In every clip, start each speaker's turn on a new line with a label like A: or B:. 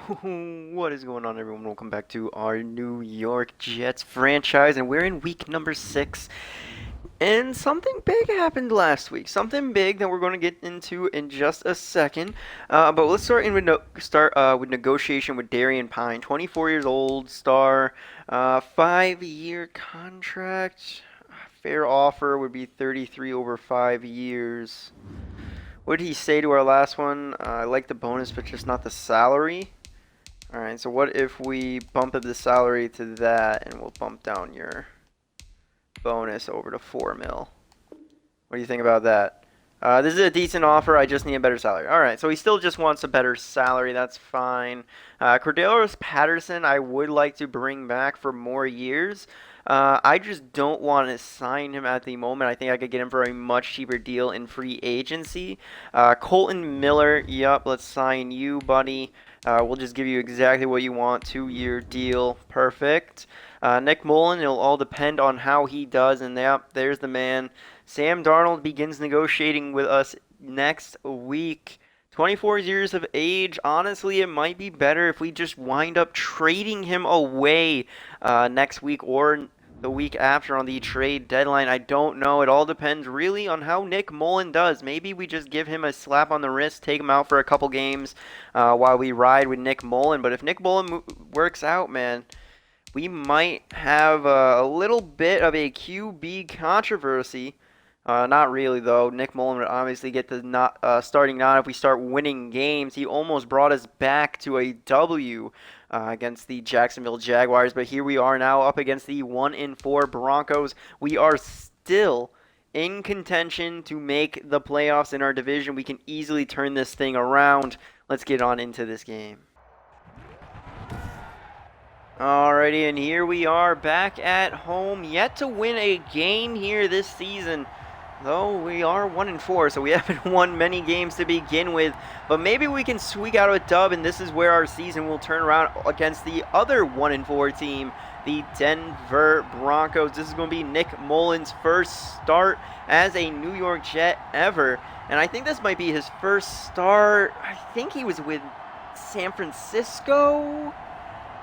A: What is going on, everyone? Welcome back to our New York Jets franchise, and we're in week number 6. And something big happened last week. Something big that we're going to get into in just a second. But let's start with negotiation with Darian Pine, 24 years old, star, 5-year contract. Fair offer would be 33 over 5 years. What did he say to our last one? I like the bonus, but just not the salary. Alright, so what if we bump up the salary to that and we'll bump down your bonus over to 4 mil? What do you think about that? This is a decent offer. I just need a better salary. Alright, so he still just wants a better salary. That's fine. Cordarrelle Patterson, I would like to bring back for more years. I just don't want to sign him at the moment. I think I could get him for a much cheaper deal in free agency. Colton Miller, yup, let's sign you, buddy. We'll just give you exactly what you want. 2-year deal. Perfect. Nick Mullen, it'll all depend on how he does. And yep, there's the man. Sam Darnold begins negotiating with us next week. 24 years of age. Honestly, it might be better if we just wind up trading him away next week or the week after on the trade deadline. I don't know. It all depends really on how Nick Mullen does. Maybe we just give him a slap on the wrist, take him out for a couple games while we ride with Nick Mullen. But if Nick Mullen works out, man, we might have a little bit of a QB controversy. Not really, though. Nick Mullen would obviously get the starting nod if we start winning games. He almost brought us back to a W against the Jacksonville Jaguars, but here we are now up against the 1-4 Broncos. We are still in contention to make the playoffs in our division. We can easily turn this thing around. Let's get on into this game. Alrighty, and here we are back at home. Yet to win a game here this season. Though we are 1-4, so we haven't won many games to begin with. But maybe we can squeak out a dub, and this is where our season will turn around against the other 1-4 team, the Denver Broncos. This is going to be Nick Mullen's first start as a New York Jet ever. And I think this might be his first start. I think he was with San Francisco.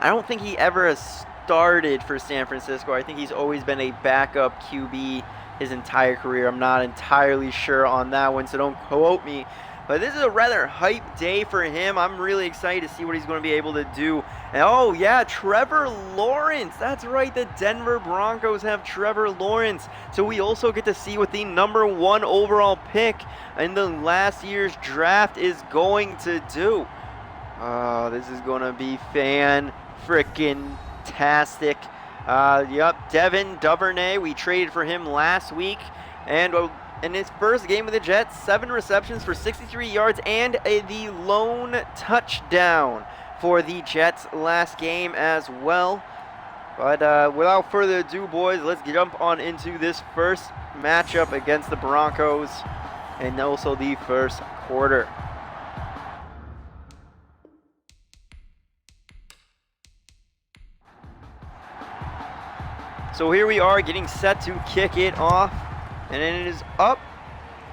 A: I don't think he ever has started for San Francisco. I think he's always been a backup QB his entire career. I'm not entirely sure on that one, so don't quote me. But this is a rather hype day for him. I'm really excited to see what he's going to be able to do. And oh yeah, Trevor Lawrence. That's right, the Denver Broncos have Trevor Lawrence. So we also get to see what the number 1 overall pick in the last year's draft is going to do. Oh, this is going to be fan-frickin-tastic. Yep, Devin Duvernay, we traded for him last week, and in his first game with the Jets, 7 receptions for 63 yards and the lone touchdown for the Jets last game as well. But without further ado, boys, let's jump on into this first matchup against the Broncos, and also the first quarter. So here we are getting set to kick it off, and it is up,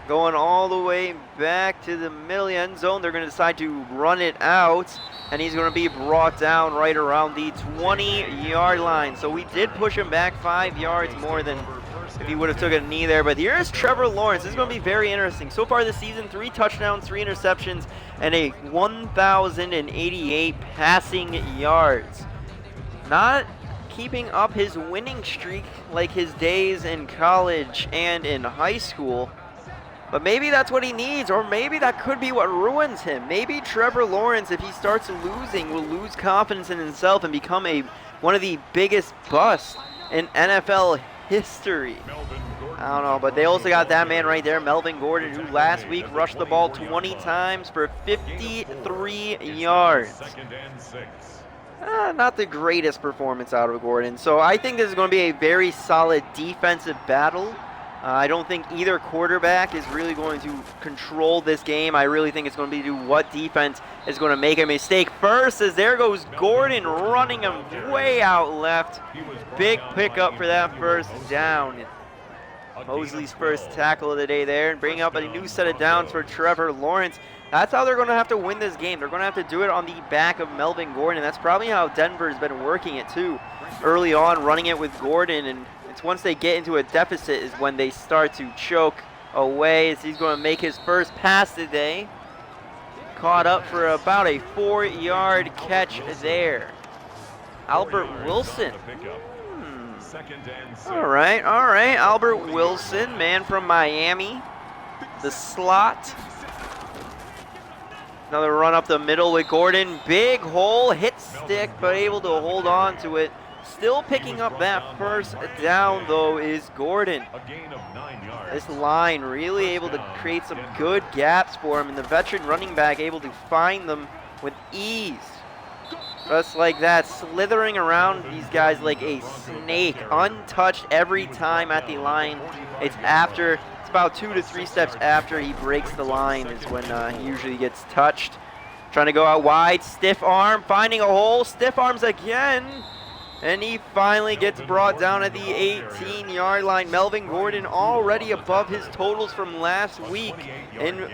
A: going all the way back to the middle of the end zone. They're going to decide to run it out, and he's going to be brought down right around the 20-yard line. So we did push him back 5 yards more than if he would have took a knee there. But here's Trevor Lawrence. This is going to be very interesting. So far this season, 3 touchdowns, 3 interceptions, and a 1,088 passing yards. Not keeping up his winning streak like his days in college and in high school. But maybe that's what he needs, or maybe that could be what ruins him. Maybe Trevor Lawrence, if he starts losing, will lose confidence in himself and become one of the biggest busts in NFL history. I don't know, but they also got that man right there, Melvin Gordon, who last week rushed the ball 20 times for 53 yards. Not the greatest performance out of Gordon. So I think this is going to be a very solid defensive battle. I don't think either quarterback is really going to control this game. I really think it's going to be what defense is going to make a mistake first, as there goes Gordon running him way out left. Big pickup for that first down. Mosley's first tackle of the day there, and bring up a new set of downs for Trevor Lawrence. That's how they're going to have to win this game. They're going to have to do it on the back of Melvin Gordon, and that's probably how Denver's been working it too. Early on, running it with Gordon, and it's once they get into a deficit is when they start to choke away, as he's going to make his first pass today. Caught up for about a 4-yard catch there. Albert Wilson. All right. Albert Wilson, man from Miami. The slot. Another run up the middle with Gordon. Big hole, hit stick, but able to hold on to it. Still picking up that first down, though, is Gordon. This line really able to create some good gaps for him, and the veteran running back able to find them with ease. Just like that, slithering around these guys like a snake, untouched every time at the line. It's about 2 to 3 steps after he breaks the line is when he usually gets touched. Trying to go out wide, stiff arm, finding a hole, stiff arms again. And he finally gets brought down at the 18-yard line. Melvin Gordon already above his totals from last week and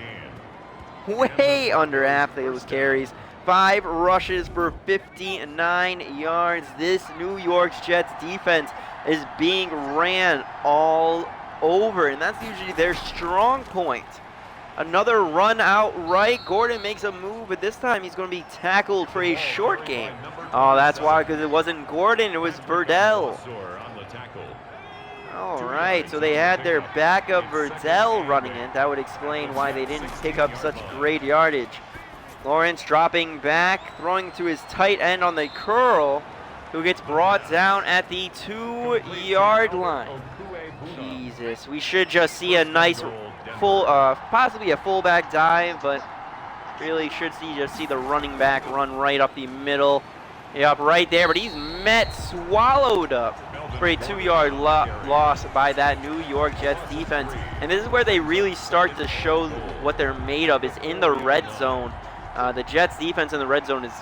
A: way under half those carries. 5 rushes for 59 yards. This New York Jets defense is being ran all over, and that's usually their strong point. Another run out right. Gordon makes a move, but this time he's going to be tackled for a short game. Oh, that's why, because it wasn't Gordon, it was Verdell. All right, so they had their backup Verdell running it. That would explain why they didn't pick up such great yardage. Lawrence dropping back, throwing to his tight end on the curl, who gets brought down at the 2-yard line. Jesus, we should just see a nice possibly a fullback dive, but really should just see the running back run right up the middle. Yep, right there, but he's swallowed up for a 2-yard loss by that New York Jets defense. And this is where they really start to show what they're made of, is in the red zone. The Jets defense in the red zone is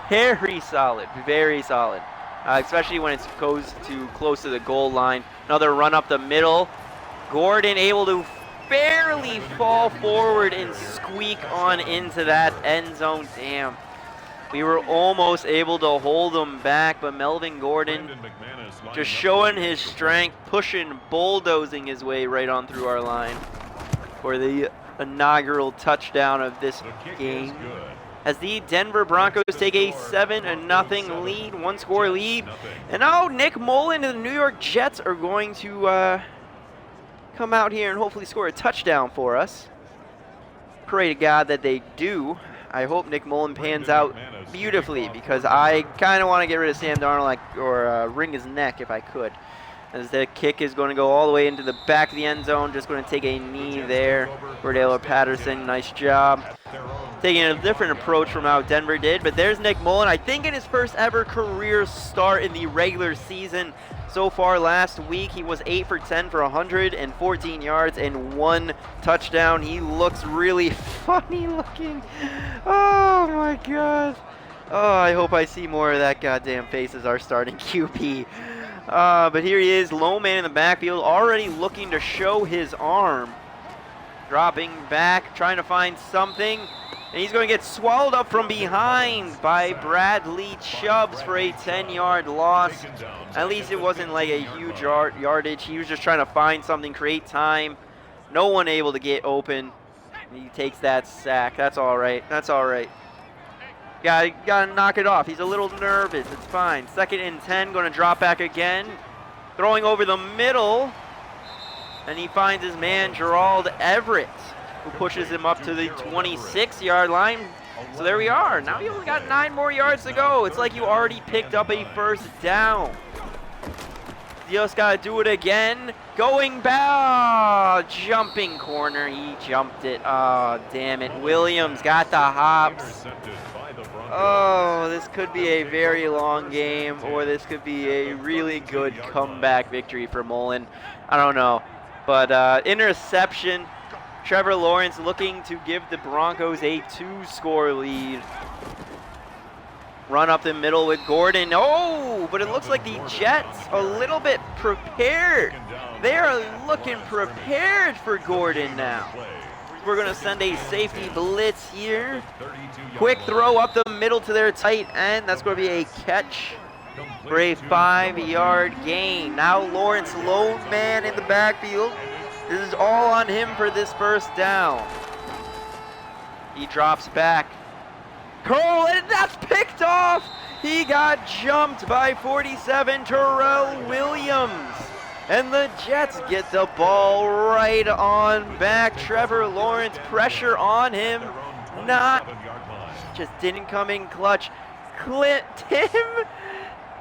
A: very solid, especially when it goes too close to the goal line. Another run up the middle. Gordon able to barely fall forward and squeak on into that end zone. Damn. We were almost able to hold him back, but Melvin Gordon just showing his strength, pushing, bulldozing his way right on through our line for the inaugural touchdown of this game. As the Denver Broncos take a 7-0 lead, 1-score lead. And now Nick Mullen and the New York Jets are going to come out here and hopefully score a touchdown for us. Pray to God that they do. I hope Nick Mullen pans out beautifully, because I kind of want to get rid of Sam Darnold or wring his neck if I could. As the kick is going to go all the way into the back of the end zone. Just going to take a knee there. Cordell Patterson, nice job. Taking a different approach from how Denver did. But there's Nick Mullen, I think in his first ever career start in the regular season. So far last week, he was 8 for 10 for 114 yards and 1 touchdown. He looks really funny looking. Oh my God. Oh, I hope I see more of that goddamn face as our starting QB. But here he is, low man in the backfield, already looking to show his arm. Dropping back, trying to find something. And he's going to get swallowed up from behind by Bradley Chubbs for a 10-yard loss. At least it wasn't like a huge yardage. He was just trying to find something, create time. No one able to get open. He takes that sack. That's all right. That's all right. Gotta knock it off. He's a little nervous. It's fine. 2nd and 10. Going to drop back again. Throwing over the middle. And he finds his man, Gerald Everett, who pushes him up to the 26-yard line. So there we are. Now you only got 9 more yards to go. It's like you already picked up a first down. Just got to do it again. Going back. Jumping corner. He jumped it. Oh, damn it. Williams got the hops. Oh, this could be a very long game, or this could be a really good comeback victory for Mullen. I don't know. But interception. Trevor Lawrence looking to give the Broncos a 2-score lead. Run up the middle with Gordon. Oh, but it looks like the Jets a little bit prepared. They're looking prepared for Gordon now. We're going to send a safety blitz here. Quick throw up the middle to their tight end. That's going to be a catch for a 5-yard gain. Now Lawrence, lone man in the backfield. This is all on him for this first down. He drops back. Curl, and that's picked off. He got jumped by 47, Terrell Williams. And the Jets get the ball right on back. Trevor Lawrence, pressure on him. Just didn't come in clutch.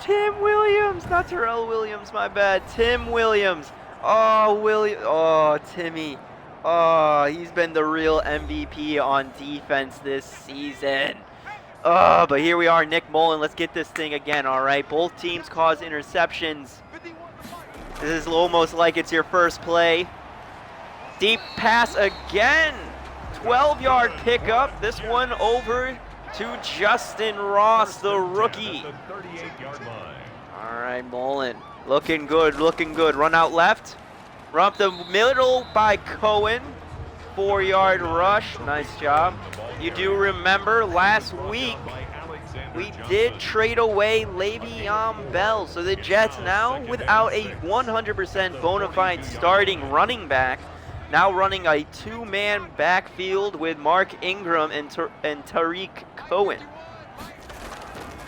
A: Tim Williams, not Terrell Williams, my bad. Tim Williams. Oh, Timmy. Oh, he's been the real MVP on defense this season. Oh, but here we are, Nick Mullen. Let's get this thing again, all right? Both teams cause interceptions. This is almost like it's your first play. Deep pass again. 12-yard pickup. This one over to Justin Ross, the rookie. All right, Mullen. Looking good, looking good. Run out left. Run up the middle by Cohen. 4-yard rush. Nice job. You do remember last week we did trade away Le'Veon Bell. So the Jets now without a 100% bona fide starting running back, now running a 2-man backfield with Mark Ingram and Tariq Cohen.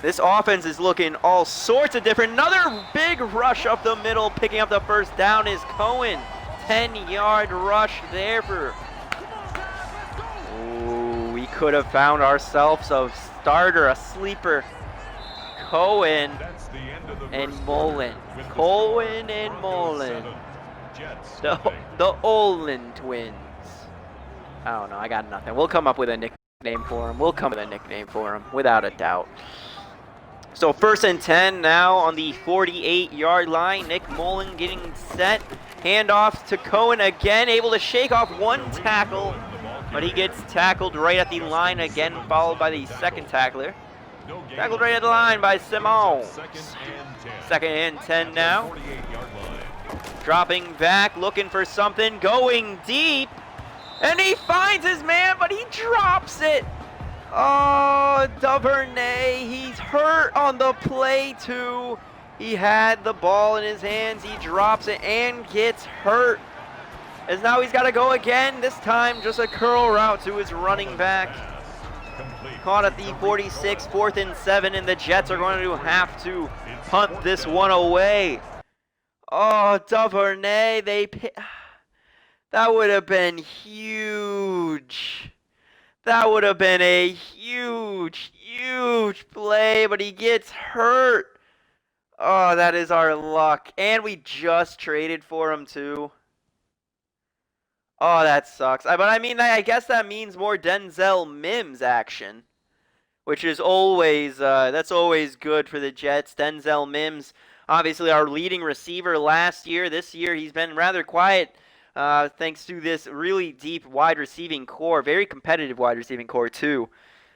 A: This offense is looking all sorts of different. Another big rush up the middle. Picking up the first down is Cohen. 10-yard rush there for... Ooh, we could have found ourselves a starter, a sleeper. Cohen and Mullen. Cohen and Mullen. The Olin twins. I don't know. I got nothing. We'll come up with a nickname for him. Without a doubt. So 1st and 10 now on the 48-yard line. Nick Mullen getting set. Handoff to Cohen again. Able to shake off one tackle. But he gets tackled right at the line again, followed by the second tackler. Tackled right at the line by Simone. 2nd and 10 now. Dropping back, looking for something, going deep. And he finds his man, but he drops it. Oh, Duvernay, he's hurt on the play too. He had the ball in his hands, he drops it and gets hurt. As now he's got to go again, this time just a curl route to his running back. Caught at the 46, 4th and 7, and the Jets are going to have to punt this one away. Oh, Duvernay, that would have been huge. That would have been a huge, huge play, but he gets hurt. Oh, that is our luck. And we just traded for him, too. Oh, that sucks. But I mean, I guess that means more Denzel Mims action, which is always, that's always good for the Jets. Denzel Mims, obviously our leading receiver last year. This year, he's been rather quiet. Thanks to this really deep wide receiving core, very competitive wide receiving core too.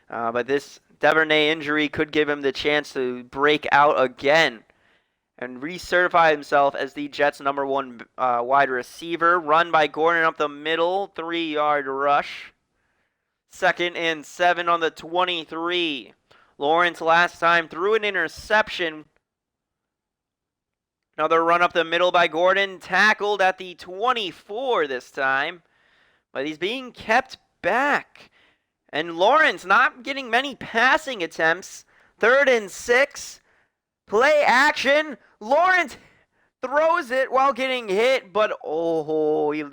A: But this Duvernay injury could give him the chance to break out again and recertify himself as the Jets' #1 wide receiver. Run by Gordon up the middle, 3-yard rush. 2nd and 7 on the 23. Lawrence last time threw an interception. Another run up the middle by Gordon, tackled at the 24 this time, but he's being kept back. And Lawrence not getting many passing attempts. 3rd and 6, play action. Lawrence throws it while getting hit, but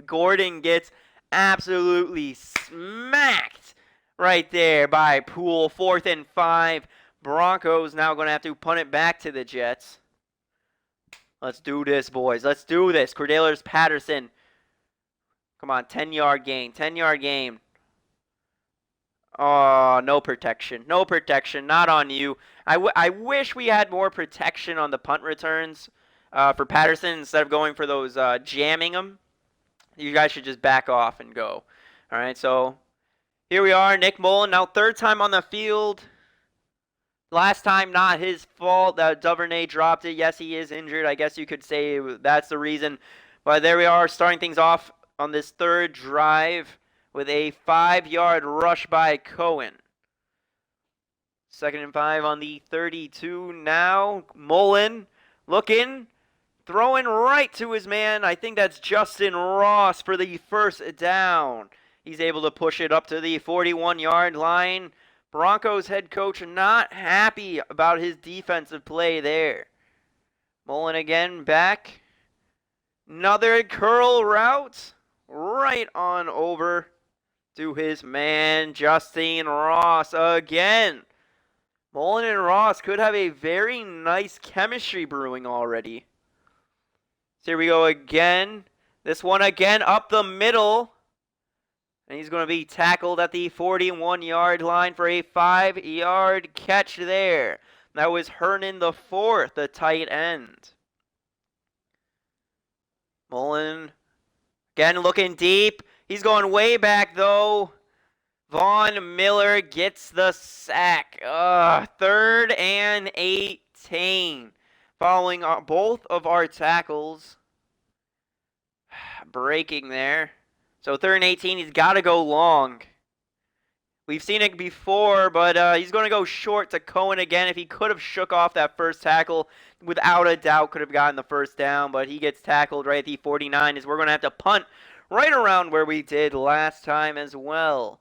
A: Gordon gets absolutely smacked right there by Poole. 4th and 5, Broncos now going to have to punt it back to the Jets. Let's do this, boys. Let's do this. Cordelers Patterson. Come on, 10-yard gain. 10-yard gain. Oh, no protection. No protection. Not on you. I wish we had more protection on the punt returns for Patterson instead of going for those jamming them. You guys should just back off and go. All right, so here we are. Nick Mullen now 3rd time on the field. Last time, not his fault that Duvernay dropped it. Yes, he is injured. I guess you could say that's the reason. But there we are, starting things off on this third drive with a 5-yard rush by Cohen. 2nd and 5 on the 32 now. Mullen looking, throwing right to his man. I think that's Justin Ross for the first down. He's able to push it up to the 41-yard line. Broncos head coach not happy about his defensive play there. Mullen again back. Another curl route. Right on over to his man, Justin Ross again. Mullen and Ross could have a very nice chemistry brewing already. So here we go again. This one again up the middle. And he's going to be tackled at the 41-yard line for a 5-yard catch there. That was Hernan the fourth, the tight end. Mullen again looking deep. He's going way back though. Von Miller gets the sack. 3rd and 18. Following both of our tackles. Breaking there. So 3rd and 18, he's got to go long. We've seen it before, but he's going to go short to Cohen again. If he could have shook off that first tackle, without a doubt could have gotten the first down, but he gets tackled right at the 49 as we're going to have to punt right around where we did last time as well.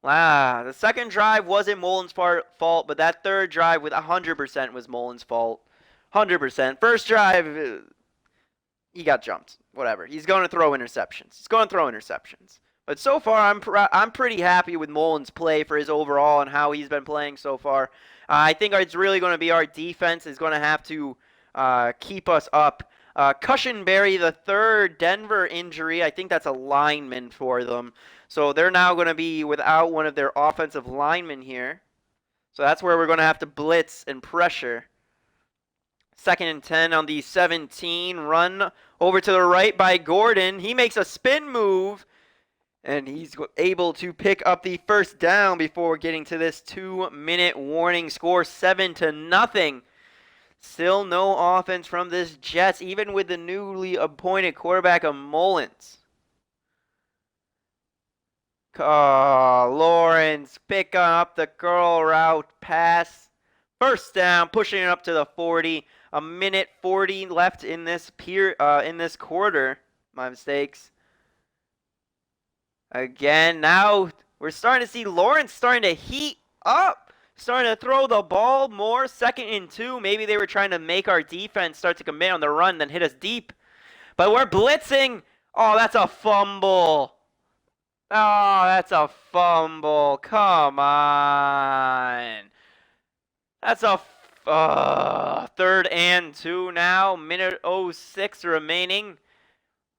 A: The second drive wasn't Mullen's fault, but that third drive with 100% was Mullen's fault. 100%. First drive, he got jumped. Whatever. He's going to throw interceptions. But so far, I'm pretty happy with Mullen's play for his overall and how he's been playing so far. I think it's really going to be our defense is going to have to keep us up. Cushenberry, the third Denver injury, I think that's a lineman for them. So they're now going to be without one of their offensive linemen here. So that's where we're going to have to blitz and pressure. 2nd and 10 on the 17. Run over to the right by Gordon. He makes a spin move. And he's able to pick up the first down before getting to this 2-minute warning. Score 7-0. Still no offense from this Jets, even with the newly appointed quarterback of Mullins. Lawrence picking up the curl route pass. First down, pushing it up to the 40. 1:40 left in this quarter. My mistakes. Again, now we're starting to see Lawrence starting to heat up. Starting to throw the ball more. 2nd and 2. Maybe they were trying to make our defense start to commit on the run, then hit us deep. But we're blitzing. Oh, that's a fumble. Oh, that's a fumble. Come on. That's a 3rd and 2 now. 1:06 remaining.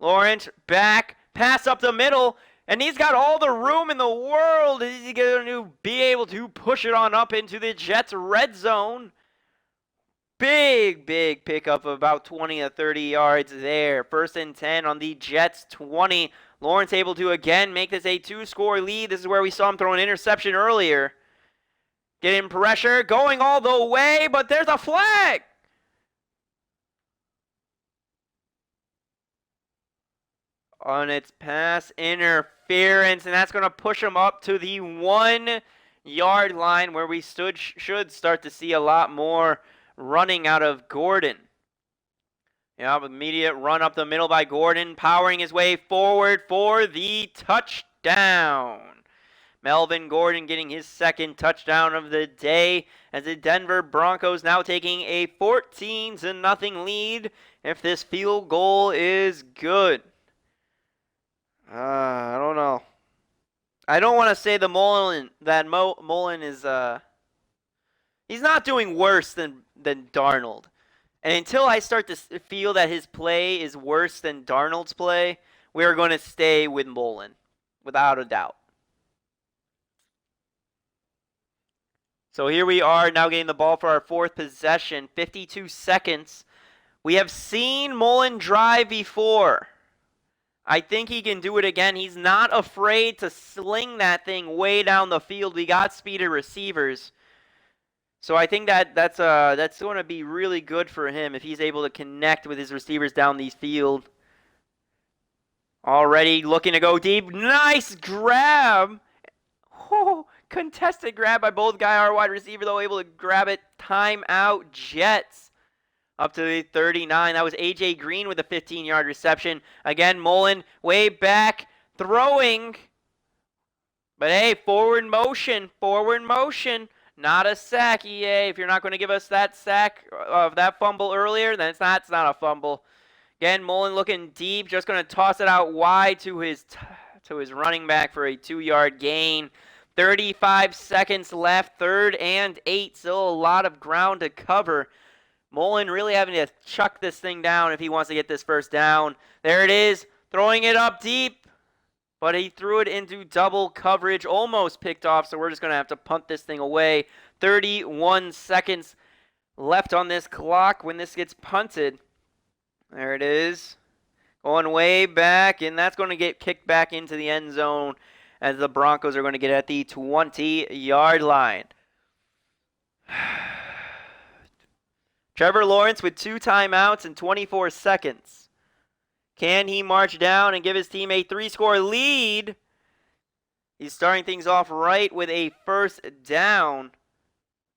A: Lawrence back. Pass up the middle. And he's got all the room in the world. He's going to be able to push it on up into the Jets' red zone. Big pickup of about 20 to 30 yards there. 1st and 10 on the Jets' 20. Lawrence able to again make this a 2-score lead. This is where we saw him throw an interception earlier. Getting pressure, going all the way, but there's a flag. On its pass interference, and that's going to push him up to the 1-yard line where we should start to see a lot more running out of Gordon. Yeah, immediate run up the middle by Gordon, powering his way forward for the touchdown. Melvin Gordon getting his 2nd touchdown of the day as the Denver Broncos now taking a 14-0 lead if this field goal is good. I don't know. I don't want to say Mullen is he's not doing worse than Darnold. And until I start to feel that his play is worse than Darnold's play, we are going to stay with Mullen without a doubt. So here we are now getting the ball for our 4th possession, 52 seconds. We have seen Mullen drive before. I think he can do it again. He's not afraid to sling that thing way down the field. We got speeded receivers. So I think that's going to be really good for him if he's able to connect with his receivers down the field. Already looking to go deep. Nice grab. Oh, contested grab by both guy. Our wide receiver, though, able to grab it. Timeout, Jets. Up to the 39. That was A.J. Green with a 15-yard reception. Again, Mullen way back, throwing. But hey, forward motion. Not a sack, EA. If you're not going to give us that sack of that fumble earlier, then it's not a fumble. Again, Mullen looking deep, just going to toss it out wide to his running back for a 2-yard gain. 35 seconds left, 3rd and 8. Still a lot of ground to cover. Mullen really having to chuck this thing down if he wants to get this first down. There it is, throwing it up deep. But he threw it into double coverage, almost picked off, so we're just going to have to punt this thing away. 31 seconds left on this clock when this gets punted. There it is. Going way back, and that's going to get kicked back into the end zone as the Broncos are going to get at the 20-yard line. Trevor Lawrence with 2 timeouts and 24 seconds. Can he march down and give his team a 3-score lead? He's starting things off right with a first down.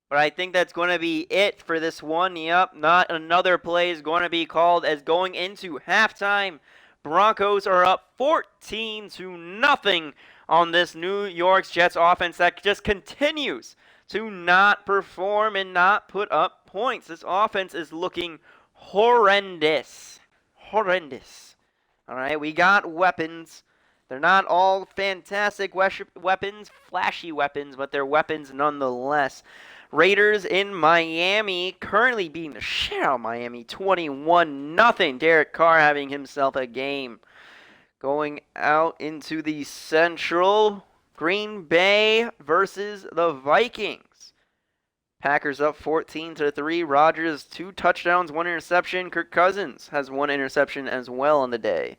A: But I think that's going to be it for this one. Yep, not another play is going to be called as going into halftime. Broncos are up 14-0 on this New York Jets offense that just continues to not perform and not put up points. This offense is looking horrendous. All right, we got weapons. They're not all fantastic weapons, flashy weapons, but they're weapons nonetheless. Raiders in Miami currently beating the shit out of Miami, 21-0. Derek Carr having himself a game. Going out into the Central, Green Bay versus the Vikings. Packers up 14-3. Rodgers 2 touchdowns, 1 interception. Kirk Cousins has 1 interception as well on the day.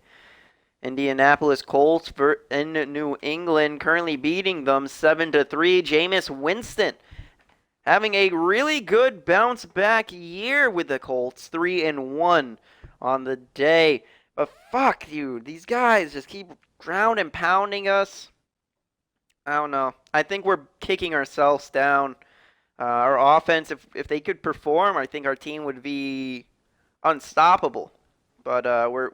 A: Indianapolis Colts in New England currently beating them 7-3. Jameis Winston having a really good bounce back year with the Colts, 3-1 on the day. But fuck you, these guys just keep ground and pounding us. I don't know. I think we're kicking ourselves down. Our offense, if they could perform, I think our team would be unstoppable. But we're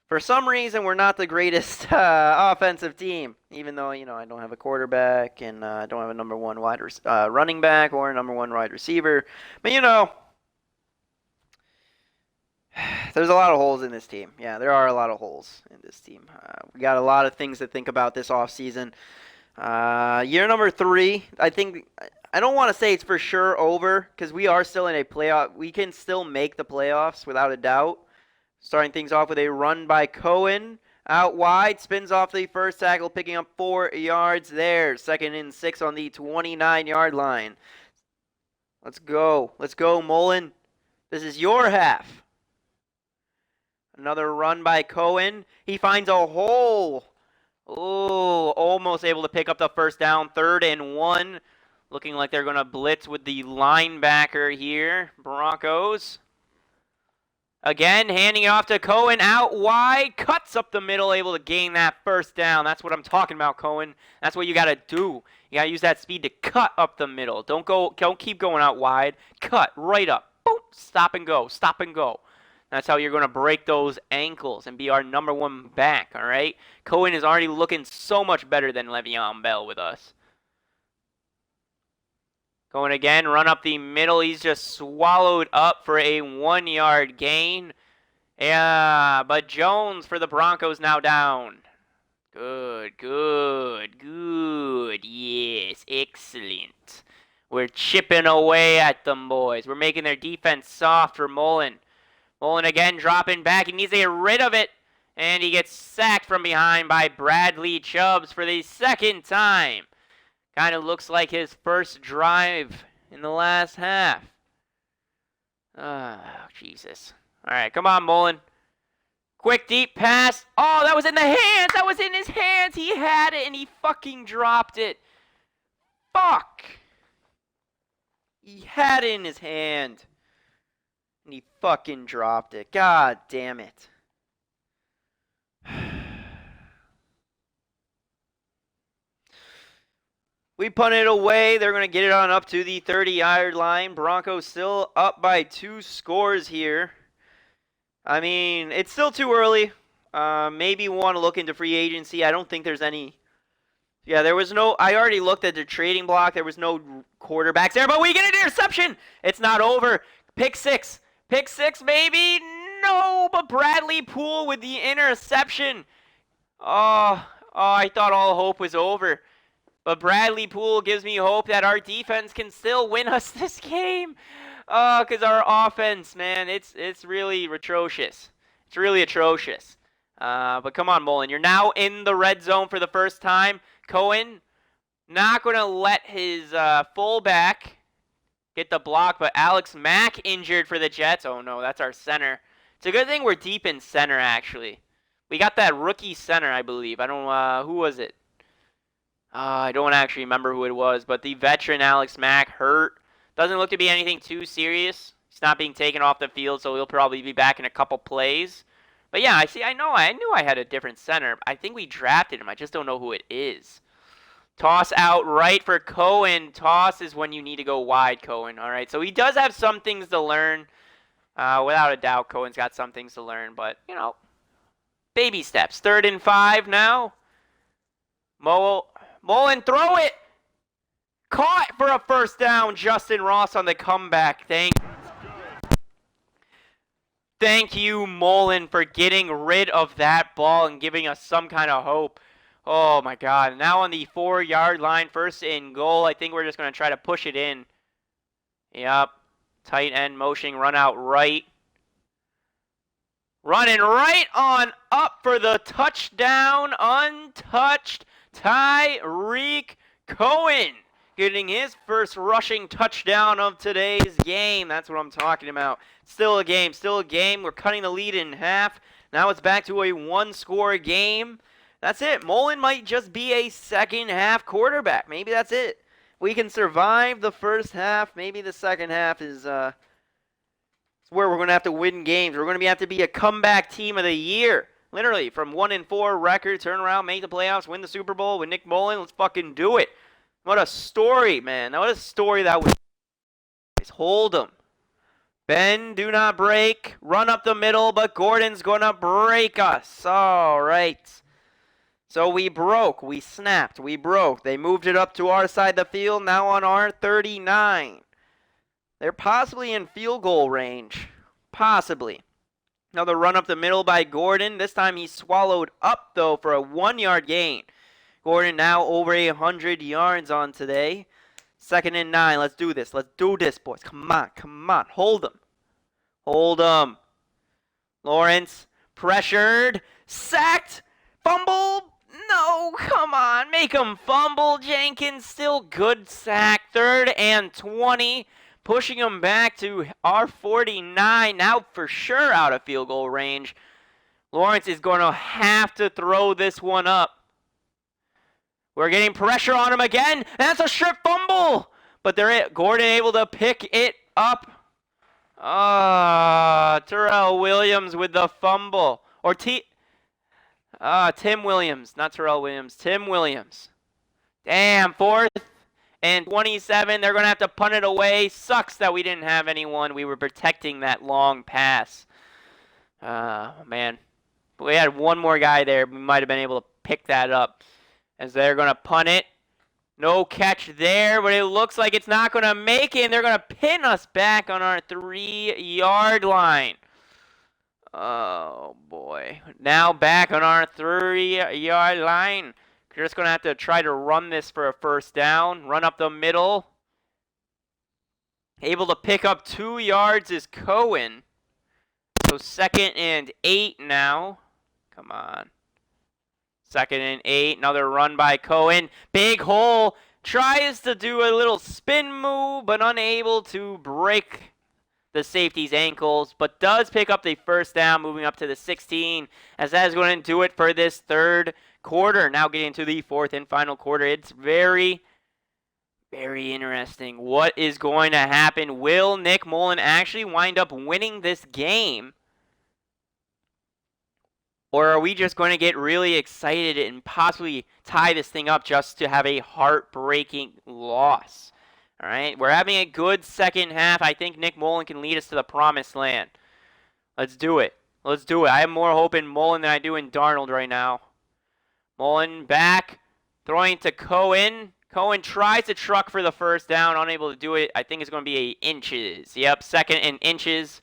A: for some reason we're not the greatest offensive team. Even though I don't have a quarterback and I don't have a number 1 running back or a number 1 wide receiver. But there's a lot of holes in this team. Yeah, there are a lot of holes in this team. We got a lot of things to think about this offseason. Year number 3, I don't want to say it's for sure over because we are still in a playoff. We can still make the playoffs without a doubt. Starting things off with a run by Cohen. Out wide, spins off the first tackle, picking up 4 yards there. 2nd and 6 on the 29-yard line. Let's go, Mullen. This is your half. Another run by Cohen. He finds a hole. Oh, almost able to pick up the first down. 3rd and 1. Looking like they're going to blitz with the linebacker here. Broncos. Again, handing it off to Cohen out wide. Cuts up the middle, able to gain that first down. That's what I'm talking about, Cohen. That's what you got to do. You got to use that speed to cut up the middle. Don't keep going out wide. Cut right up. Boom. Stop and go. That's how you're going to break those ankles and be our number 1 back, all right? Cohen is already looking so much better than Le'Veon Bell with us. Going again, run up the middle. He's just swallowed up for a 1-yard gain. Yeah, but Jones for the Broncos now down. Good. Yes, excellent. We're chipping away at them, boys. We're making their defense soft for Mullen. Mullen again dropping back. He needs to get rid of it. And he gets sacked from behind by Bradley Chubbs for the 2nd time. Kind of looks like his first drive in the last half. Oh, Jesus. All right, come on, Mullen. Quick, deep pass. Oh, that was in the hands. That was in his hands. He had it, and he fucking dropped it. Fuck. He had it in his hand. And he fucking dropped it. God damn it. We punt it away. They're going to get it on up to the 30-yard line. Broncos still up by 2 scores here. I mean, it's still too early. Maybe want to look into free agency. I don't think there's any. Yeah, there was no. I already looked at the trading block. There was no quarterbacks there, but we get an interception. It's not over. Pick six. Pick six, maybe. No, but Bradley Poole with the interception. Oh, I thought all hope was over. But Bradley Poole gives me hope that our defense can still win us this game. Because our offense, man, it's really atrocious. It's really atrocious. But come on, Mullen. You're now in the red zone for the first time. Cohen not going to let his fullback get the block, but Alex Mack injured for the Jets. Oh, no, that's our center. It's a good thing we're deep in center, actually. We got that rookie center, I believe. I don't who was it? I don't actually remember who it was, but the veteran Alex Mack hurt. Doesn't look to be anything too serious. He's not being taken off the field, so he'll probably be back in a couple plays. But yeah, I knew I had a different center. I think we drafted him. I just don't know who it is. Toss out right for Cohen. Toss is when you need to go wide, Cohen. All right, so he does have some things to learn. Without a doubt, Cohen's got some things to learn, but, you know, baby steps. 3rd and 5 now. Mullen, throw it! Caught for a first down. Justin Ross on the comeback. Thank you, Mullen, for getting rid of that ball and giving us some kind of hope. Oh, my God. Now on the 4-yard line, 1st and goal. I think we're just going to try to push it in. Yep. Tight end motion, run out right. Running right on up for the touchdown. Untouched Tyreek Cohen. Getting his first rushing touchdown of today's game. That's what I'm talking about. Still a game. We're cutting the lead in half. Now it's back to a 1-score game. That's it. Mullen might just be a second-half quarterback. Maybe that's it. We can survive the first half. Maybe the second half is where we're going to have to win games. We're going to have to be a comeback team of the year. Literally, from 1-4 record, turn around, make the playoffs, win the Super Bowl with Nick Mullen. Let's fucking do it. What a story, man. What a story that was. Hold him. Ben, do not break. Run up the middle, but Gordon's going to break us. All right. So we broke. We snapped. We broke. They moved it up to our side of the field, now on our 39. They're possibly in field goal range. Possibly. Another run up the middle by Gordon. This time he swallowed up, though, for a 1-yard gain. Gordon now over 100 yards on today. 2nd and 9. Let's do this. Let's do this, boys. Come on. Hold them. Lawrence pressured. Sacked. Fumble. No, come on. Make him fumble. Jenkins still good sack. 3rd and 20. Pushing him back to our 49. Now for sure out of field goal range. Lawrence is going to have to throw this one up. We're getting pressure on him again. That's a strip fumble. But Gordon able to pick it up. Terrell Williams with the fumble. Or Tim Williams. Not Terrell Williams. Tim Williams. Damn, 4th and 27. They're going to have to punt it away. Sucks that we didn't have anyone. We were protecting that long pass. Man. If we had one more guy there, we might have been able to pick that up. As they're going to punt it. No catch there, but it looks like it's not going to make it. And they're going to pin us back on our 3-yard line. Oh, boy. Now back on our 3-yard line. We're just going to have to try to run this for a first down. Run up the middle. Able to pick up 2 yards is Cohen. So 2nd and 8 now. Come on. 2nd and 8. Another run by Cohen. Big hole. Tries to do a little spin move, but unable to break the safety's ankles. But does pick up the first down, moving up to the 16. As that is going to do it for this 3rd quarter. Now getting to the 4th and final quarter. It's very Very interesting. What is going to happen? Will Nick Mullen actually wind up winning this game? Or are we just going to get really excited and possibly tie this thing up just to have a heartbreaking loss? All right, we're having a good second half. I think Nick Mullen can lead us to the promised land. Let's do it. Let's do it. I have more hope in Mullen than I do in Darnold right now. Mullen back, throwing to Cohen. Cohen tries to truck for the first down, unable to do it. I think it's going to be inches. Yep, second and inches.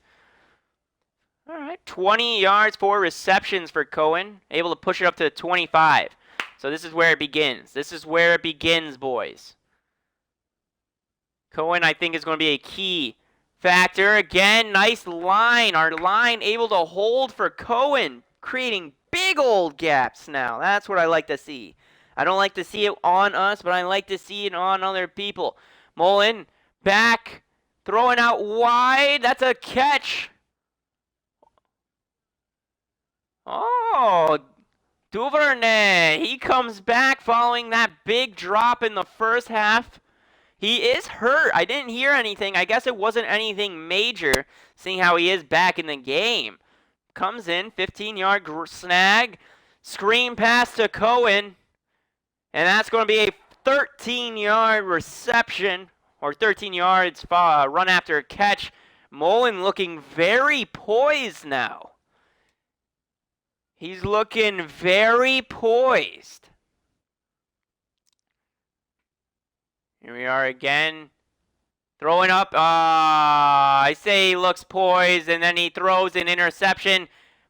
A: All right, 20 yards, 4 receptions for Cohen. Able to push it up to 25. So this is where it begins. This is where it begins, boys. Cohen, I think, is going to be a key factor. Again, nice line. Our line able to hold for Cohen, creating big old gaps now. That's what I like to see. I don't like to see it on us, but I like to see it on other people. Mullen, back, throwing out wide. That's a catch. Oh, Duvernay. He comes back following that big drop in the first half. He is hurt. I didn't hear anything. I guess it wasn't anything major, seeing how he is back in the game. Comes in, 15-yard snag. Screen pass to Cohen. And that's going to be a 13-yard reception, or 13 yards run after a catch. Mullen looking very poised now. He's looking very poised. Here we are again. Throwing up. I say he looks poised, and then he throws an interception.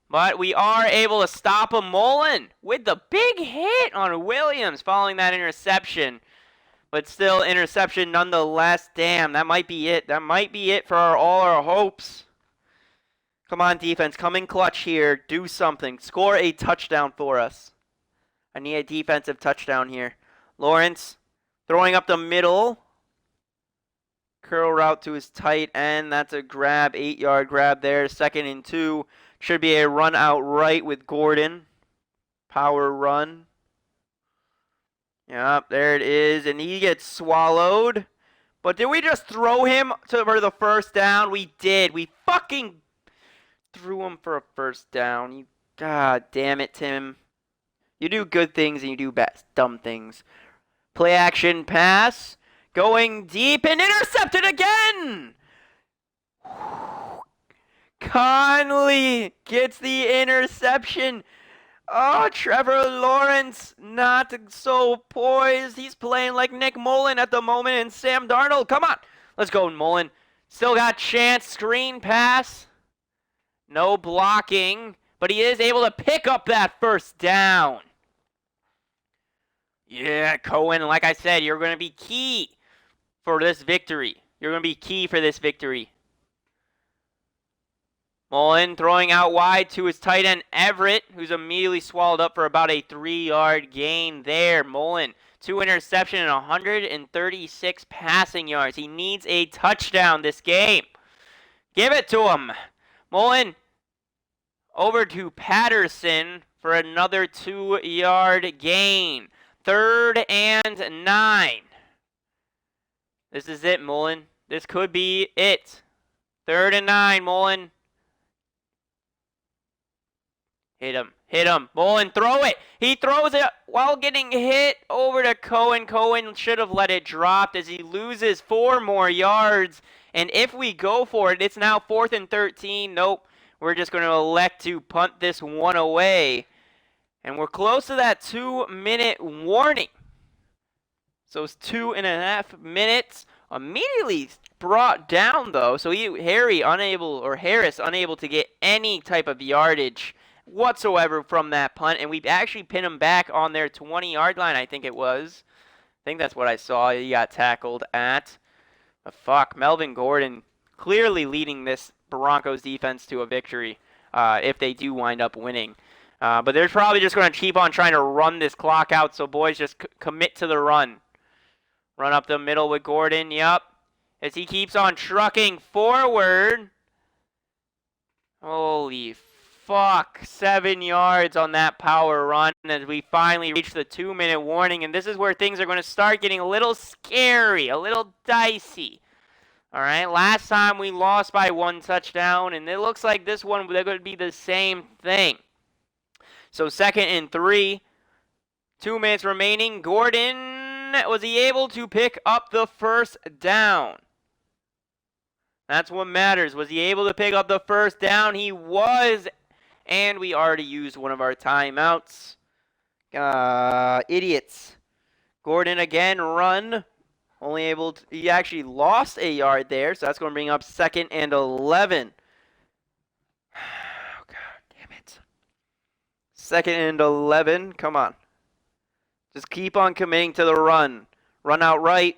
A: But we are able to stop him. Mullen with the big hit on Williams following that interception. But still, interception nonetheless. Damn, that might be it. That might be it for all our hopes. Come on, defense. Come in clutch here. Do something. Score a touchdown for us. I need a defensive touchdown here. Lawrence throwing up the middle. Curl route to his tight end. That's a grab. 8-yard grab there. 2nd and 2. Should be a run out right with Gordon. Power run. Yep, there it is. And he gets swallowed. But did we just throw him for the first down? We did. We fucking threw him for a first down. You, God damn it, Tim. You do good things and you do dumb things. Play action pass. Going deep and intercepted again. Conley gets the interception. Oh, Trevor Lawrence not so poised. He's playing like Nick Mullen at the moment. And Sam Darnold, come on. Let's go, Mullen. Still got chance. Screen pass. No blocking. But he is able to pick up that first down. Yeah, Cohen, like I said, you're going to be key for this victory. You're going to be key for this victory. Mullen throwing out wide to his tight end, Everett, who's immediately swallowed up for about a 3-yard gain there. Mullen, 2 interceptions and 136 passing yards. He needs a touchdown this game. Give it to him. Mullen over to Patterson for another 2-yard gain. 3rd and 9. This is it, Mullen. This could be it. 3rd and 9, Mullen. Hit him. Hit him. Mullen, throw it. He throws it while getting hit over to Cohen. Cohen should have let it drop as he loses 4 more yards. And if we go for it, it's now 4th and 13. Nope. We're just going to elect to punt this one away. And we're close to that 2-minute warning. So it's 2.5 minutes. Immediately brought down, though. So Harris unable to get any type of yardage whatsoever from that punt, and we actually pinned him back on their 20-yard line, I think it was. I think that's what I saw he got tackled at. But fuck, Melvin Gordon clearly leading this Broncos defense to a victory if they do wind up winning. But they're probably just going to keep on trying to run this clock out, so boys, just commit to the run. Run up the middle with Gordon, yep. As he keeps on trucking forward. Holy
B: fuck, 7 yards on that power run as we finally reach the 2-minute warning. And this is where things are going to start getting a little scary, a little dicey. All right, last time we lost by 1 touchdown, and it looks like this one they're going to be the same thing. So 2nd and 3, 2 minutes remaining. Gordon, was he able to pick up the first down? That's what matters. Was he able to pick up the first down? He was, and we already used one of our timeouts. Idiots. Gordon again, run. Only able to, he actually lost a yard there, so that's going to bring up 2nd and 11. Oh, God damn it. 2nd and 11. Come on. Just keep on committing to the run. Run out right.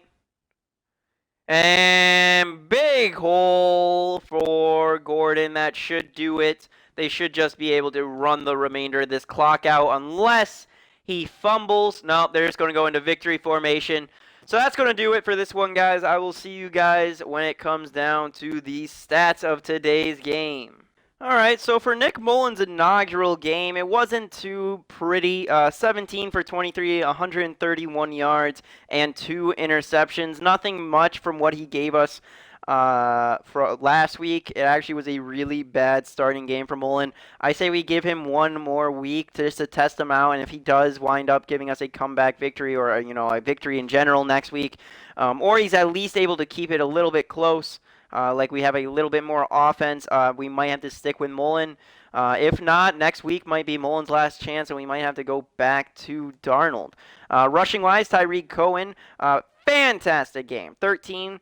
B: And big hole for Gordon. That should do it. They should just be able to run the remainder of this clock out unless he fumbles. No, they're just going to go into victory formation. So that's going to do it for this one, guys. I will see you guys when it comes down to the stats of today's game. All right, so for Nick Mullen's inaugural game, it wasn't too pretty. 17 for 23, 131 yards, and 2 interceptions. Nothing much from what he gave us for last week. It actually was a really bad starting game for Mullen. I say we give him one more week just to test him out, and if he does wind up giving us a comeback victory or a victory in general next week, or he's at least able to keep it a little bit close. Like we have a little bit more offense, we might have to stick with Mullen. If not, next week might be Mullen's last chance, and we might have to go back to Darnold. Rushing-wise, Tyreek Cohen, fantastic game. 13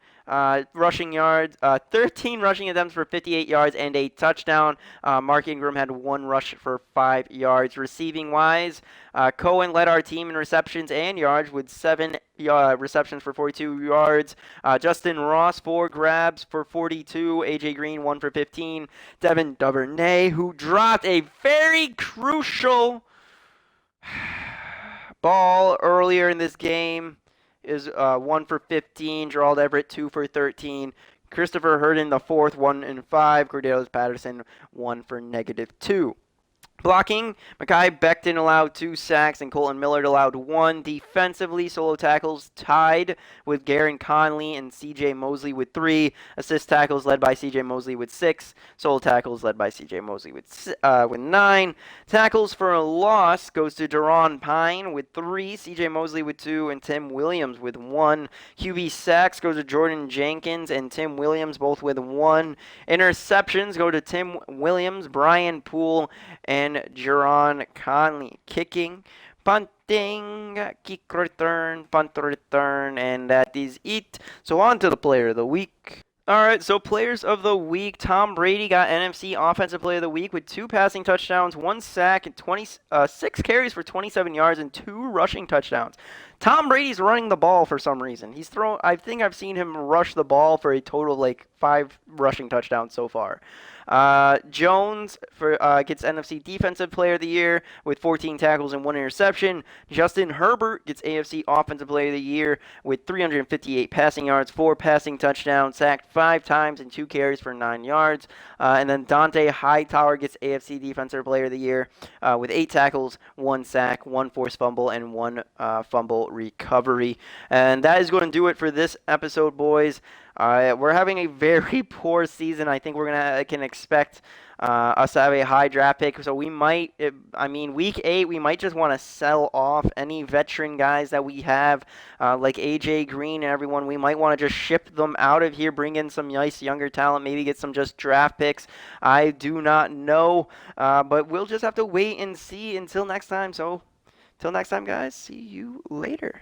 B: rushing yards, 13 rushing attempts for 58 yards and a touchdown. Mark Ingram had 1 rush for 5 yards. Receiving-wise, Cohen led our team in receptions and yards with 7 receptions for 42 yards. Justin Ross, 4 grabs for 42. A.J. Green, 1 for 15. Devin Duvernay, who dropped a very crucial ball earlier in this game, is 1 for 15. Gerald Everett, 2 for 13. Christopher Herndon, the 4th, 1 and 5. Cordell Patterson, 1 for -2. Blocking, Mekhi Becton allowed 2 sacks and Colton Millard allowed 1. Defensively, solo tackles tied with Garen Conley and C.J. Mosley with 3. Assist tackles led by C.J. Mosley with 6. Solo tackles led by C.J. Mosley with 9. Tackles for a loss goes to Deron Pine with 3. C.J. Mosley with 2 and Tim Williams with 1. QB sacks goes to Jordan Jenkins and Tim Williams both with 1. Interceptions go to Tim Williams, Brian Poole, and Jaron Conley. Kicking, punting, kick return, punt return, and that is it. So on to the player of the week. All right, so players of the week. Tom Brady got NFC Offensive Player of the Week with 2 passing touchdowns, 1 sack, and 6 carries for 27 yards and 2 rushing touchdowns. Tom Brady's running the ball for some reason. I think I've seen him rush the ball for a total of like 5 rushing touchdowns so far. Jones gets NFC Defensive Player of the Year with 14 tackles and 1 interception. Justin Herbert gets AFC Offensive Player of the Year with 358 passing yards, 4 passing touchdowns, sacked 5 times and 2 carries for 9 yards. And then Dante Hightower gets AFC Defensive Player of the Year with 8 tackles, 1 sack, 1 forced fumble, and 1 fumble recovery. And that is going to do it for this episode, boys. We're having a very poor season. I think can expect us to have a high draft pick. So we might, week 8, we might just want to sell off any veteran guys that we have, like A.J. Green and everyone. We might want to just ship them out of here, bring in some nice younger talent, maybe get some just draft picks. I do not know, but we'll just have to wait and see until next time. So, till next time, guys, see you later.